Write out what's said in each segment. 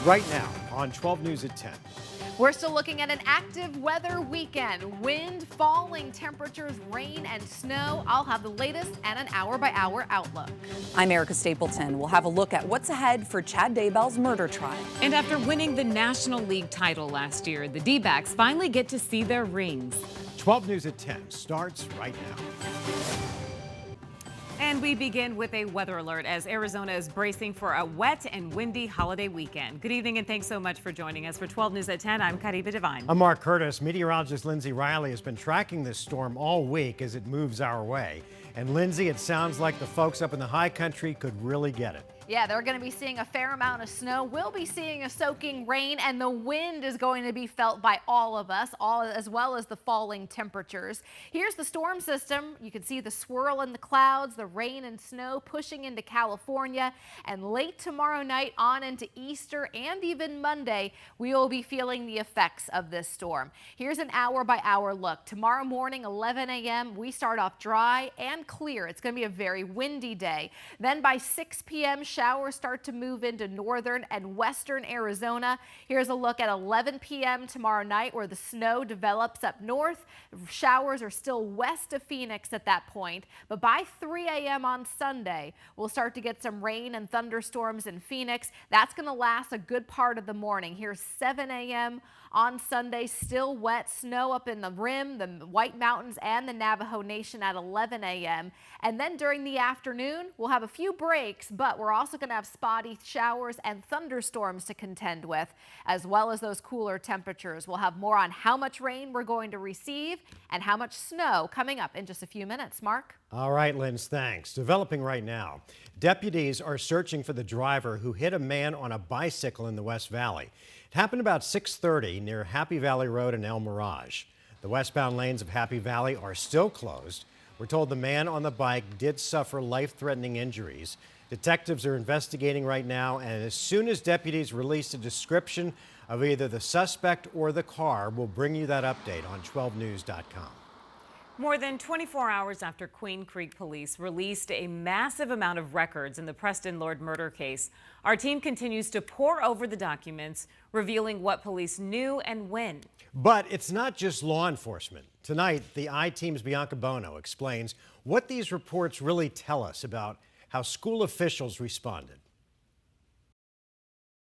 right now on 12 News at 10. We're still looking at an active weather weekend. Wind, falling temperatures, rain, and snow. I'll have the latest and an hour-by-hour outlook. I'm Erica Stapleton. We'll have a look at what's ahead for Chad Daybell's murder trial. And after winning the National League title last year, the D-backs finally get to see their rings. 12 News at 10 starts right now. And we begin with a weather alert as Arizona is bracing for a wet and windy holiday weekend. Good evening and thanks so much for joining us for 12 News at 10. I'm Kariba Devine. I'm Mark Curtis. Meteorologist Lindsay Riley has been tracking this storm all week as it moves our way. And Lindsay, it sounds like the folks up in the high country could really get it. Yeah, they're going to be seeing a fair amount of snow. We'll be seeing a soaking rain, and the wind is going to be felt by all of us, as well as the falling temperatures. Here's the storm system. You can see the swirl in the clouds, the rain and snow pushing into California, and late tomorrow night on into Easter and even Monday, we will be feeling the effects of this storm. Here's an hour-by-hour look. Tomorrow morning, 11 a.m., we start off dry and clear. It's going to be a very windy day. Then by 6 p.m., showers start to move into northern and western Arizona. Here's a look at 11 p.m. tomorrow night where the snow develops up north. Showers are still west of Phoenix at that point. But by 3 a.m. on Sunday, we'll start to get some rain and thunderstorms in Phoenix. That's going to last a good part of the morning. Here's 7 a.m. on Sunday, still wet snow up in the Rim, the White Mountains, and the Navajo Nation at 11 a.m. And then during the afternoon, we'll have a few breaks, but we're also going to have spotty showers and thunderstorms to contend with, as well as those cooler temperatures. We'll have more on how much rain we're going to receive and how much snow coming up in just a few minutes. Mark? All right, Linz, thanks. Developing right now. Deputies are searching for the driver who hit a man on a bicycle in the West Valley. It happened about 6:30 near Happy Valley Road in El Mirage. The westbound lanes of Happy Valley are still closed. We're told the man on the bike did suffer life-threatening injuries. Detectives are investigating right now, and as soon as deputies release a description of either the suspect or the car, we'll bring you that update on 12news.com. More than 24 hours after Queen Creek Police released a massive amount of records in the Preston Lord murder case, our team continues to pore over the documents, revealing what police knew and when. But it's not just law enforcement. Tonight, the I-Team's Bianca Bono explains what these reports really tell us about how school officials responded.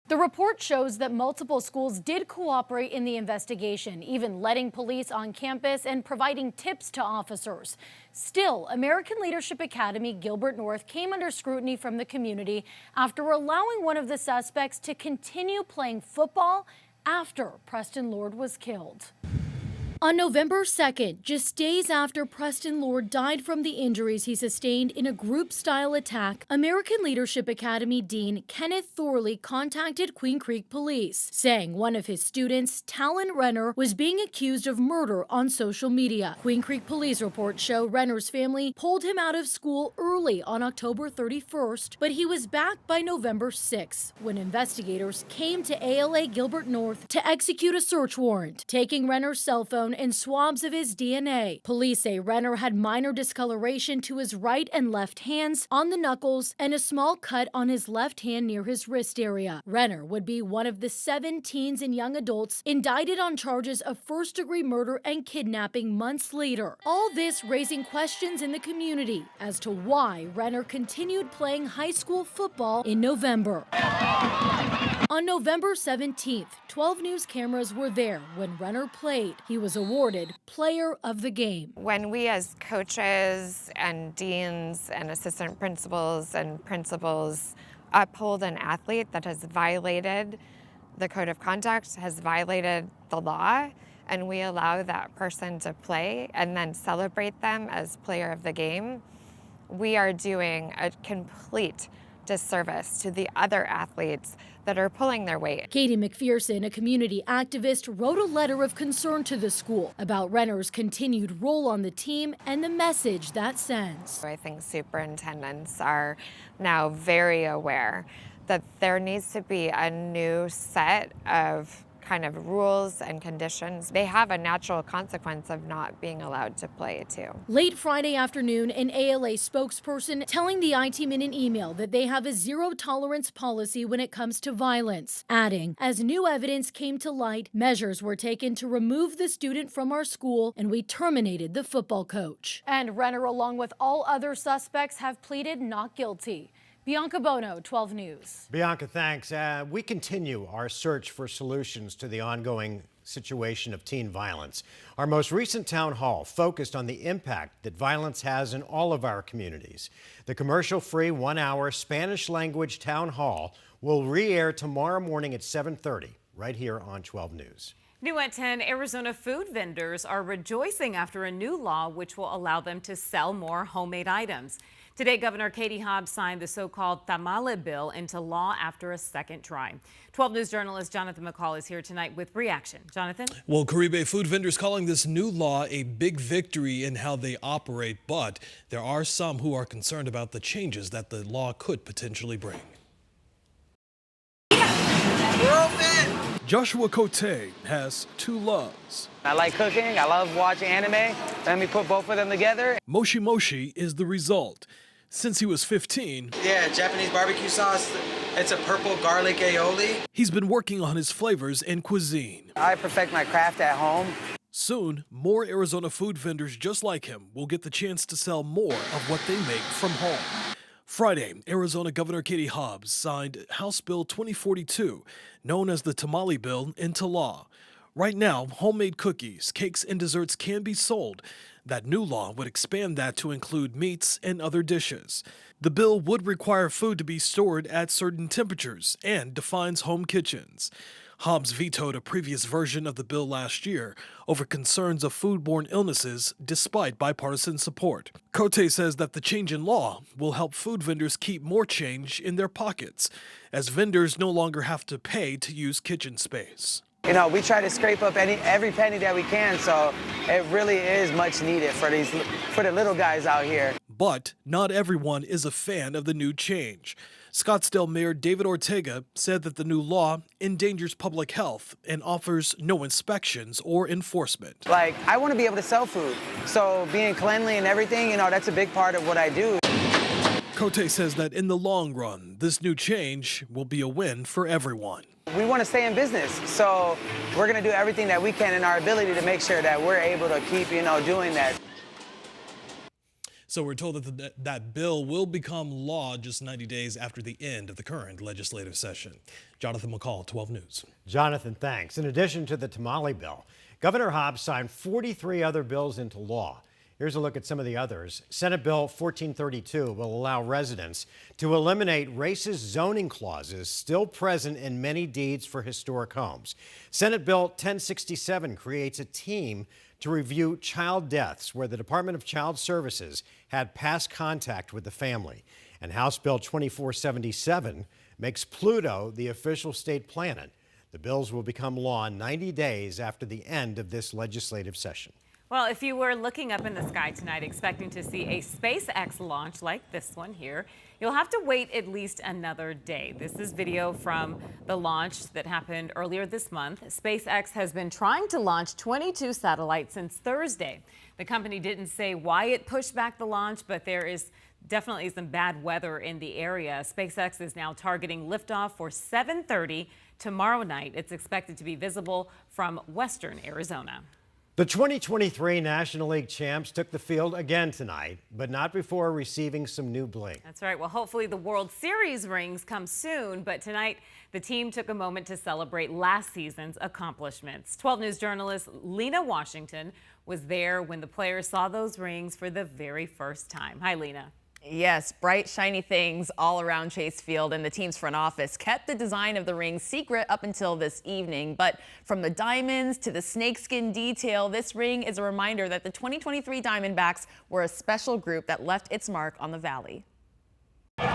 The report shows that multiple schools did cooperate in the investigation, even letting police on campus and providing tips to officers. Still, American Leadership Academy Gilbert North came under scrutiny from the community after allowing one of the suspects to continue playing football after Preston Lord was killed. On November 2nd, just days after Preston Lord died from the injuries he sustained in a group-style attack, American Leadership Academy Dean Kenneth Thorley contacted Queen Creek Police, saying one of his students, Talon Renner, was being accused of murder on social media. Queen Creek Police reports show Renner's family pulled him out of school early on October 31st, but he was back by November 6th, when investigators came to ALA Gilbert North to execute a search warrant, taking Renner's cell phone and swabs of his DNA. Police say Renner had minor discoloration to his right and left hands, on the knuckles, and a small cut on his left hand near his wrist area. Renner would be one of the 7 teens and young adults indicted on charges of first-degree murder and kidnapping months later. All this raising questions in the community as to why Renner continued playing high school football in November. On November 17th, 12 News cameras were there when Renner played. He was awarded Player of the Game. When we as coaches and deans and assistant principals and principals uphold an athlete that has violated the code of conduct, has violated the law, and we allow that person to play and then celebrate them as Player of the Game, we are doing a complete disservice to the other athletes that are pulling their weight. Katie McPherson, a community activist, wrote a letter of concern to the school about Renner's continued role on the team and the message that sends. I think superintendents are now very aware that there needs to be a new set of kind of rules and conditions, they have a natural consequence of not being allowed to play too. Late Friday afternoon, an ALA spokesperson telling the I-Team in an email that they have a zero-tolerance policy when it comes to violence, adding, as new evidence came to light, measures were taken to remove the student from our school and we terminated the football coach. And Renner, along with all other suspects, have pleaded not guilty. Bianca Bono, 12 News. Bianca, thanks. We continue our search for solutions to the ongoing situation of teen violence. Our most recent town hall focused on the impact that violence has in all of our communities. The commercial-free 1-hour Spanish-language town hall will re-air tomorrow morning at 7:30 right here on 12 News. New at 10, Arizona food vendors are rejoicing after a new law which will allow them to sell more homemade items. Today, Governor Katie Hobbs signed the so-called tamale bill into law after a second try. 12 News journalist Jonathan McCall is here tonight with reaction. Jonathan? Well, Caribe food vendors calling this new law a big victory in how they operate, but there are some who are concerned about the changes that the law could potentially bring. Joshua Cote has two loves. I like cooking, I love watching anime. Let me put both of them together. Moshi Moshi is the result. Since he was 15, yeah, Japanese barbecue sauce. It's a purple garlic aioli. He's been working on his flavors and cuisine. I perfect my craft at home. Soon, more Arizona food vendors just like him will get the chance to sell more of what they make from home. Friday, Arizona Governor Katie Hobbs signed House Bill 2042, known as the Tamale Bill, into law. Right now, homemade cookies, cakes, and desserts can be sold. That new law would expand that to include meats and other dishes. The bill would require food to be stored at certain temperatures and defines home kitchens. Hobbs vetoed a previous version of the bill last year over concerns of foodborne illnesses despite bipartisan support. Cote says that the change in law will help food vendors keep more change in their pockets, as vendors no longer have to pay to use kitchen space. You know, we try to scrape up every penny that we can, so it really is much needed for the little guys out here. But not everyone is a fan of the new change. Scottsdale Mayor David Ortega said that the new law endangers public health and offers no inspections or enforcement. Like, I want to be able to sell food, so being cleanly and everything, you know, that's a big part of what I do. Cote says that in the long run, this new change will be a win for everyone. We want to stay in business, so we're going to do everything that we can in our ability to make sure that we're able to keep, you know, doing that. So we're told that that bill will become law just 90 days after the end of the current legislative session. Jonathan McCall, 12 News. Jonathan, thanks. In addition to the tamale bill, Governor Hobbs signed 43 other bills into law. Here's a look at some of the others. Senate Bill 1432 will allow residents to eliminate racist zoning clauses still present in many deeds for historic homes. Senate Bill 1067 creates a team to review child deaths where the Department of Child Services had past contact with the family. And House Bill 2477 makes Pluto the official state planet. The bills will become law 90 days after the end of this legislative session. Well, if you were looking up in the sky tonight expecting to see a SpaceX launch like this one here, you'll have to wait at least another day. This is video from the launch that happened earlier this month. SpaceX has been trying to launch 22 satellites since Thursday. The company didn't say why it pushed back the launch, but there is definitely some bad weather in the area. SpaceX is now targeting liftoff for 7:30 tomorrow night. It's expected to be visible from western Arizona. The 2023 National League champs took the field again tonight, but not before receiving some new bling. That's right. Well, hopefully the World Series rings come soon, but tonight the team took a moment to celebrate last season's accomplishments. 12 News journalist Lena Washington was there when the players saw those rings for the very first time. Hi, Lena. Yes, bright, shiny things all around Chase Field, and the team's front office kept the design of the ring secret up until this evening. But from the diamonds to the snakeskin detail, this ring is a reminder that the 2023 Diamondbacks were a special group that left its mark on the Valley. It's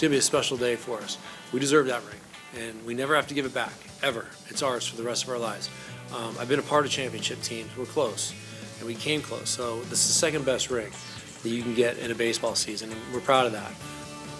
going to be a special day for us. We deserve that ring, and we never have to give it back, ever. It's ours for the rest of our lives. I've been a part of championship teams. We're close. And we came close, so this is the second best ring that you can get in a baseball season, and we're proud of that.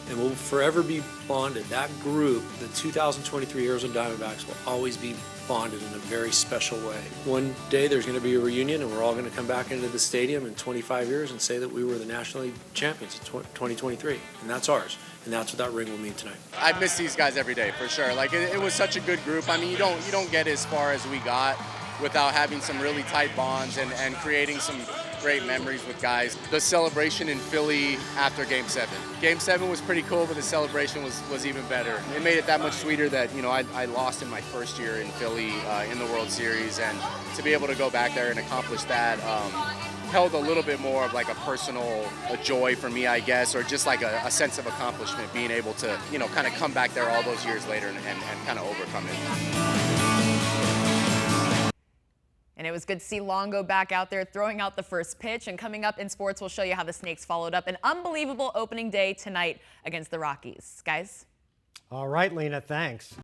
and we'll forever be bonded. That group, the 2023 Arizona Diamondbacks, will always be bonded in a very special way. One day there's going to be a reunion, and we're all going to come back into the stadium in 25 years and say that we were the National League champions in 2023, and that's ours. And that's what that ring will mean tonight. I miss these guys every day, for sure. Like, it was such a good group. I mean, you don't get as far as we got without having some really tight bonds and creating some great memories with guys. The celebration in Philly after Game 7. Game 7 was pretty cool, but the celebration was even better. It made it that much sweeter that, you know, I lost in my first year in Philly in the World Series, and to be able to go back there and accomplish that held a little bit more of like a personal joy for me, I guess, or just like a sense of accomplishment, being able to, you know, kind of come back there all those years later and kind of overcome it. And it was good to see Longo back out there throwing out the first pitch. And coming up in sports, we'll show you how the Snakes followed up an unbelievable opening day tonight against the Rockies. Guys? All right, Lena, thanks.